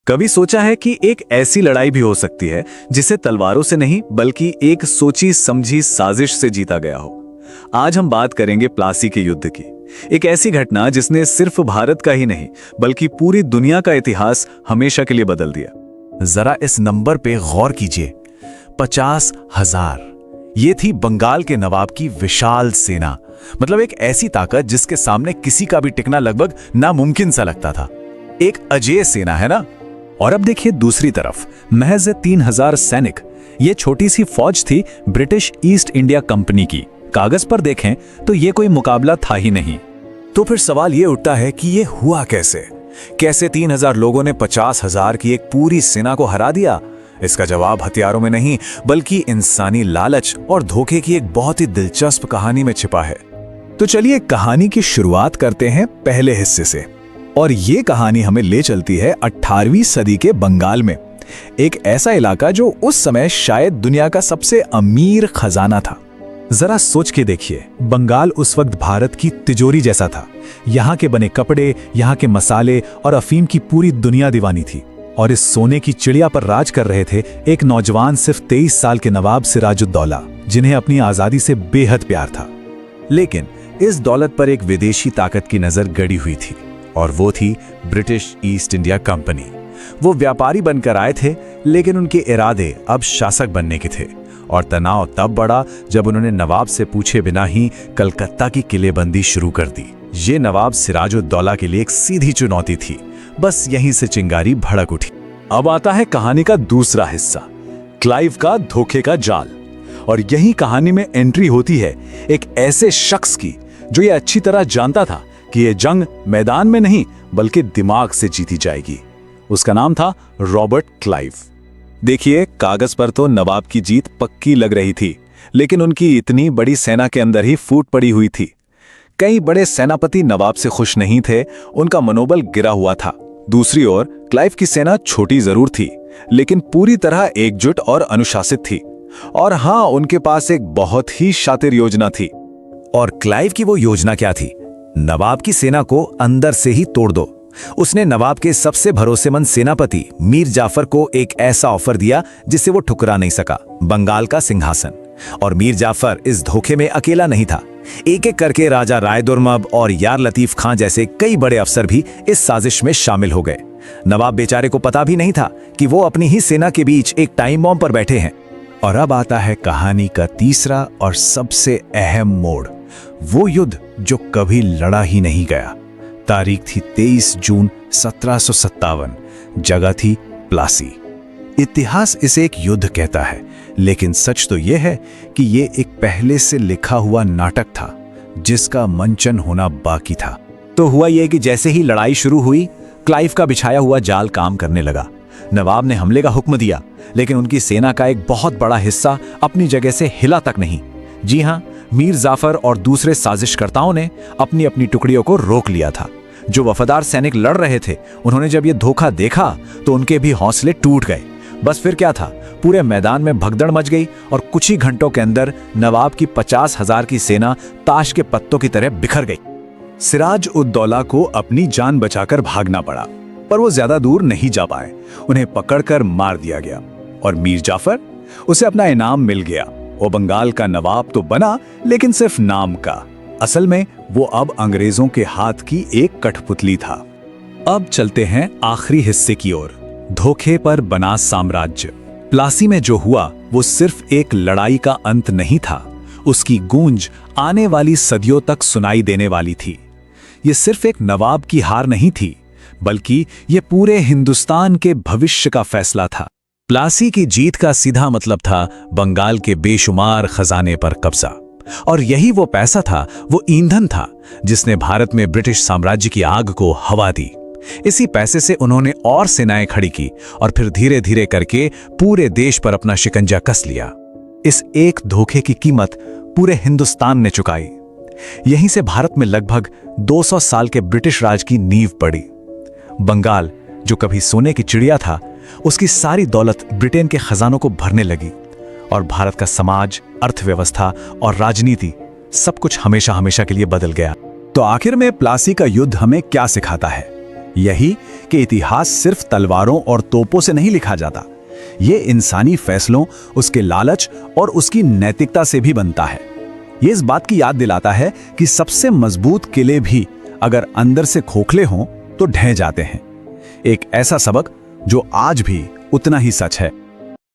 कभी सोचा है कि एक ऐसी लड़ाई भी हो सकती है जिसे तलवारों से नहीं बल्कि एक सोची समझी साजिश से जीता गया हो। आज हम बात करेंगे प्लासी के युद्ध की, एक ऐसी घटना जिसने सिर्फ भारत का ही नहीं बल्कि पूरी दुनिया का इतिहास हमेशा के लिए बदल दिया। जरा इस नंबर पे गौर कीजिए, 50,000। ये थी बंगाल के नवाब की विशाल सेना। मतलब एक ऐसी ताकत जिसके सामने किसी का भी टिकना लगभग नामुमकिन सा लगता था। एक अजेय सेना है ना। और अब देखिए दूसरी तरफ, महज 3,000 सैनिक। ये छोटी सी फौज थी ब्रिटिश ईस्ट इंडिया कंपनी की। कागज पर देखें तो ये कोई मुकाबला था ही नहीं। तो फिर सवाल ये उठता है कि ये हुआ कैसे? कैसे 3,000 लोगों ने 50,000 की एक पूरी सेना को हरा दिया? इसका जवाब हथियारों में नहीं बल्कि इंसानी लालच और धोखे की एक बहुत ही दिलचस्प कहानी में छिपा है। तो चलिए कहानी की शुरुआत करते हैं पहले हिस्से से। और ये कहानी हमें ले चलती है 18वीं सदी के बंगाल में, एक ऐसा इलाका जो उस समय शायद दुनिया का सबसे अमीर खजाना था। जरा सोच के देखिए, बंगाल उस वक्त भारत की तिजोरी जैसा था। यहाँ के बने कपड़े, यहाँ के मसाले और अफीम की पूरी दुनिया दीवानी थी। और इस सोने की चिड़िया पर राज कर रहे थे एक नौजवान सिर्फ 23 साल के नवाब सिराजुद्दौला, जिन्हें अपनी आजादी से बेहद प्यार था। लेकिन इस दौलत पर एक विदेशी ताकत की नजर गड़ी हुई थी, और वो थी ब्रिटिश ईस्ट इंडिया कंपनी। वो व्यापारी बनकर आए थे, लेकिन उनके इरादे अब शासक बनने के थे। और तनाव तब बढ़ा जब उन्होंने नवाब से पूछे बिना ही कलकत्ता की किलेबंदी शुरू कर दी। ये नवाब सिराजुद्दौला के लिए एक सीधी चुनौती थी। बस यहीं से चिंगारी भड़क उठी। अब आता है कहानी का दूसरा हिस्सा, क्लाइव का धोखे का जाल। और यही कहानी में एंट्री होती है एक ऐसे शख्स की जो ये अच्छी तरह जानता था कि ये जंग मैदान में नहीं बल्कि दिमाग से जीती जाएगी। उसका नाम था रॉबर्ट क्लाइव। देखिए, कागज पर तो नवाब की जीत पक्की लग रही थी, लेकिन उनकी इतनी बड़ी सेना के अंदर ही फूट पड़ी हुई थी। कई बड़े सेनापति नवाब से खुश नहीं थे, उनका मनोबल गिरा हुआ था। दूसरी ओर क्लाइव की सेना छोटी जरूर थी, लेकिन पूरी तरह एकजुट और अनुशासित थी। और हां, उनके पास एक बहुत ही शातिर योजना थी। और क्लाइव की वो योजना क्या थी? नवाब की सेना को अंदर से ही तोड़ दो। उसने नवाब के सबसे भरोसेमंद सेनापति मीर जाफर को एक ऐसा ऑफर दिया जिसे वो ठुकरा नहीं सका, बंगाल का सिंहासन। और मीर जाफर इस धोखे में अकेला नहीं था। एक एक करके राजा राय दुर्मब और यार लतीफ खां जैसे कई बड़े अफसर भी इस साजिश में शामिल हो गए। नवाब बेचारे को पता भी नहीं था कि वो अपनी ही सेना के बीच एक टाइम बॉम्ब पर बैठे हैं। और अब आता है कहानी का तीसरा और सबसे अहम मोड़, वो युद्ध जो कभी लड़ा ही नहीं गया। तारीख थी 23 जून 1757। जगह थी प्लासी। इतिहास इसे एक युद्ध कहता है, लेकिन सच तो यह है कि ये एक पहले से लिखा हुआ नाटक था जिसका मंचन होना बाकी था। तो हुआ यह कि जैसे ही लड़ाई शुरू हुई, क्लाइव का बिछाया हुआ जाल काम करने लगा। नवाब ने हमले का हुक्म दिया, लेकिन उनकी सेना का एक बहुत बड़ा हिस्सा अपनी जगह से हिला तक नहीं। जी हां, मीर जाफर और दूसरे साजिशकर्ताओं ने अपनी अपनी टुकड़ियों को रोक लिया था। जो वफादार सैनिक लड़ रहे थे, उन्होंने जब ये धोखा देखा तो उनके भी हौसले टूट गए। बस फिर क्या था, पूरे मैदान में भगदड़ मच गई और कुछ ही घंटों के अंदर नवाब की 50,000 की सेना ताश के पत्तों की तरह बिखर गई। सिराजुद्दौला को अपनी जान बचाकर भागना पड़ा, पर वो ज्यादा दूर नहीं जा पाए। उन्हें पकड़कर मार दिया गया। और मीर जाफर, उसे अपना इनाम मिल गया। वो बंगाल का नवाब तो बना, लेकिन सिर्फ नाम का। असल में वो अब अंग्रेजों के हाथ की एक कठपुतली था। अब चलते हैं आखिरी हिस्से की ओर, धोखे पर बना साम्राज्य। प्लासी में जो हुआ वो सिर्फ एक लड़ाई का अंत नहीं था, उसकी गूंज आने वाली सदियों तक सुनाई देने वाली थी। ये सिर्फ एक नवाब की हार नहीं थी, बल्कि ये पूरे हिंदुस्तान के भविष्य का फैसला था। प्लासी की जीत का सीधा मतलब था बंगाल के बेशुमार खजाने पर कब्जा। और यही वो पैसा था, वो ईंधन था जिसने भारत में ब्रिटिश साम्राज्य की आग को हवा दी। इसी पैसे से उन्होंने और सेनाएं खड़ी की और फिर धीरे धीरे करके पूरे देश पर अपना शिकंजा कस लिया। इस एक धोखे की कीमत पूरे हिंदुस्तान ने चुकाई। यहीं से भारत में लगभग 200 साल के ब्रिटिश राज की नींव पड़ी। बंगाल, जो कभी सोने की चिड़िया था, उसकी सारी दौलत ब्रिटेन के खजानों को भरने लगी। और भारत का समाज, अर्थव्यवस्था और राजनीति सब कुछ हमेशा हमेशा के लिए बदल गया। तो आखिर में प्लासी का युद्ध हमें क्या सिखाता है? यही कि इतिहास सिर्फ तलवारों और तोपों से नहीं लिखा जाता, ये इंसानी फैसलों, उसके लालच और उसकी नैतिकता से भी बनता है। ये इस बात की याद दिलाता है कि सबसे मजबूत किले भी अगर अंदर से खोखले हों तो ढह जाते हैं। एक ऐसा सबक जो आज भी उतना ही सच है।